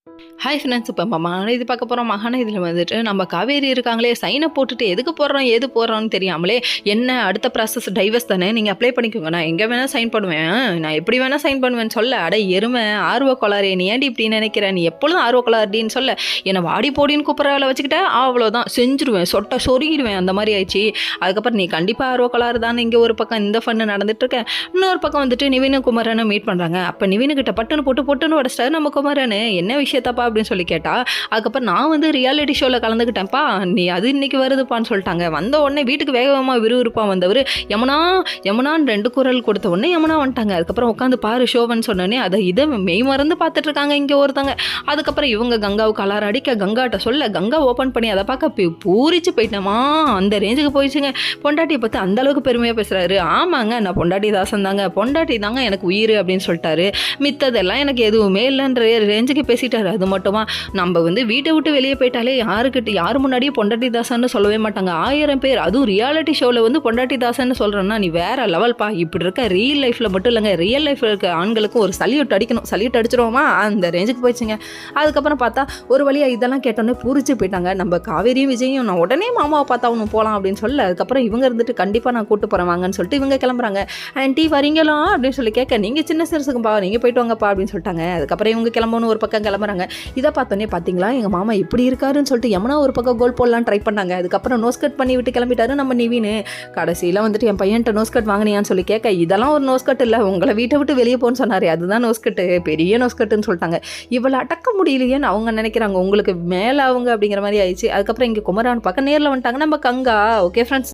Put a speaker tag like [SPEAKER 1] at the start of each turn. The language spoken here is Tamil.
[SPEAKER 1] Hi friends. இப்போ மகான இது பார்க்க போகிறோம். மகான இதில் வந்துட்டு நம்ம காவேரி இருக்காங்களே, சைனை போட்டுட்டு எதுக்கு போடுறோம் ஏது போடுறோன்னு தெரியாமலே, என்ன அடுத்த ப்ராசஸ் டைவர்ஸ் தானே, நீங்கள் அப்ளை பண்ணிக்கோங்க, நான் எங்கே வேணால் சைன் பண்ணுவேன், நான் எப்படி வேணால் சைன் பண்ணுவேன்னு சொல்ல, அட எருமை ஆர்வ கோளாறு, நீ ஏன்டி இப்படி நினைக்கிறேன், நீ எப்பொழுதும் ஆர்வ கோளாறுடின்னு சொல்ல, என்னை வாடி போடின்னு கூப்பிட்ற வேலை வச்சுக்கிட்டேன், அவ்வளோதான் செஞ்சுருவேன், சொருகிடுவேன், அந்த மாதிரி ஆயிடுச்சு. அதுக்கப்புறம் நீ கண்டிப்பாக ஆர்வ கோளாறு தான், இங்கே ஒரு பக்கம் இந்த ஃபன்னு நடந்துட்டுருக்கேன், இன்னொரு பக்கம் வந்துட்டு நிவினு குமரனை மீட் பண்ணுறாங்க. அப்போ நிவினுக்கிட்ட பட்டுன்னு பொட்டுன்னு உடச்சிட்டாரு நம்ம குமரன். என்ன விஷயத்தப்பா அப்படின்னு சொல்லி கேட்டா, அதுக்கப்புறம் நான் வந்து ரியாலிட்டி ஷோவில் கலந்துக்கிட்டேன்ப்பா, நீ அது இன்னைக்கு வருதுப்பான்னு சொல்லிட்டாங்க. வந்த உடனே வீட்டுக்கு வேகமாக விறுவிறுப்பாக வந்தவர் யமுனா யமுனான்னு 2 குரல் கொடுத்த உடனே யமுனா வந்துட்டாங்க. அதுக்கப்புறம் உட்காந்து பாரு ஷோவன்னு சொன்னோடனே அதை இதை மெய் மறந்து பார்த்துட்டு இருக்காங்க இங்கே ஒருத்தங்க. அதுக்கப்புறம் இவங்க கங்காவுக்கு அலாரம் அடிக்க, கங்காட்ட சொல்ல, கங்கா ஓப்பன் பண்ணி அதை பார்க்க பூரிச்சு போயிட்டேமா, அந்த ரேஞ்சுக்கு போயிடுச்சுங்க. பொண்டாட்டியை பற்றி அந்த அளவுக்கு பெருமையாக பேசுகிறாரு. ஆமாங்க, நான் பொண்டாட்டி தாசன் தாங்க, பொண்டாட்டி தாங்க எனக்கு உயிர் அப்படின்னு சொல்லிட்டாரு. மித்ததெல்லாம் எனக்கு எதுவுமே இல்லைன்ற ரேஞ்சுக்கு பேசிட்டாரு. அது மட்டுமா, நம்ம வந்து வீட்டை விட்டு வெளியே போயிட்டாலே யார் முன்னாடியும் பொண்டாட்டி தாசன்னு சொல்லவே மாட்டாங்க. 1000 பேர், அதுவும் ரியாலிட்டி ஷோவில் வந்து பொண்டாட்டி தாசன்னு சொல்கிறேன்னா நீ வேற லெவல்ப்பா. இப்படி இருக்க ரியல் லைஃப்பில் மட்டும் இல்லைங்க, ரியல் லைஃப்பில் இருக்க ஆண்களுக்கும் ஒரு சல்யூட் அடிக்கணும். சல்யூட் அடிச்சிருவோமா, அந்த ரேஞ்சுக்கு போயிடுச்சுங்க. அதுக்கப்புறம் பார்த்தா ஒரு வழியாக இதெல்லாம் கேட்டோன்னே பூரிச்சு போயிட்டாங்க. நம்ம காவேரியும் விஜயும் நான் உடனே மாமாவை பார்த்தா அவனு போகலாம் அப்படின்னு சொல்ல, அதுக்கப்புறம் இவங்க இருந்துட்டு கண்டிப்பாக நான் கூட்டு போகிறேன் வாங்கன்னு சொல்லிட்டு இவங்க கிளம்புறாங்க. ஆன்ட்டி வரீங்களா அப்படின்னு சொல்லி கேட்க, நீங்கள் சின்ன சிறுசுக்குப்பா, நீங்கள் போயிட்டு வாங்கப்பா அப்படின்னு சொல்லிட்டாங்க. அதுக்கப்புறம் இவங்க கிளம்பணும் ஒரு பக்கம் கிளம்புறாங்க. இதை பார்த்தோன்னே பார்த்தீங்களா எங்கள் மாமா இப்படி இருக்காருன்னு சொல்லிட்டு யமுனா ஒரு பக்கம் கோல் போடலாம் ட்ரை பண்ணாங்க. அதுக்கப்புறம் நோஸ் கட் பண்ணி விட்டு கிளம்பிட்டாரு நம்ம நிவின்னு. கடைசியில் வந்துட்டு என் பையன்ட்ட நோஸ் கட் வாங்கினியான்னு சொல்லி கேட்க, இதெல்லாம் ஒரு நோஸ் கட் இல்லை, உங்களை வீட்டை விட்டு வெளியே போன்னு சொன்னார், அதுதான் நோஸ் கட்டு, பெரிய நோஸ் கட்டுன்னு சொல்லிட்டாங்க. இவளை அடக்க முடியலையேன்னு அவங்க நினைக்கிறாங்க, உங்களுக்கு மேலே அவங்க அப்படிங்கிற மாதிரி ஆயிடுச்சு. அதுக்கப்புறம் இங்கே குமரான் பக்கம் நேரில் வந்துட்டாங்க நம்ம கங்கா. Okay friends.